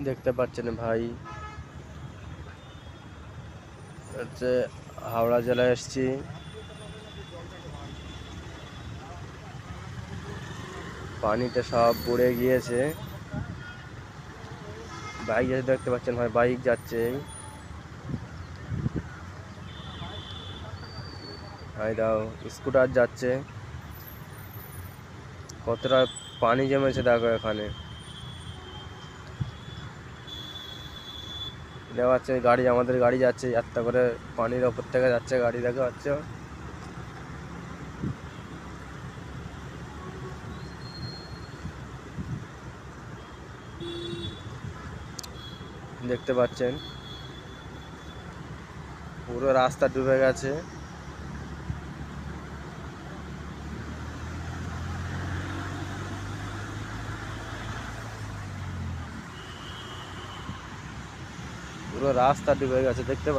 দেখতে পাচ্ছেন ভাই, হচ্ছে হাওড়া জেলায় এসেছি। পানিতে সব বুড়ে গিয়েছে। বাইক যাচ্ছে দেখতে পাচ্ছেন ভাই, বাইক যাচ্ছে। ভাই দাও, স্কুটার যাচ্ছে। কতটা পানি জমেছে দেখো এখানে। দেখা যাচ্ছে গাড়ি, আমাদের গাড়ি যাচ্ছে, যাত্রা করে পানির ওপর থেকে যাচ্ছে গাড়ি, দেখা যাচ্ছে। দেখতে পাচ্ছেন পুরো রাস্তা ডুবে গেছে। পুরো রাস্তা ডুবে গেছে দেখতে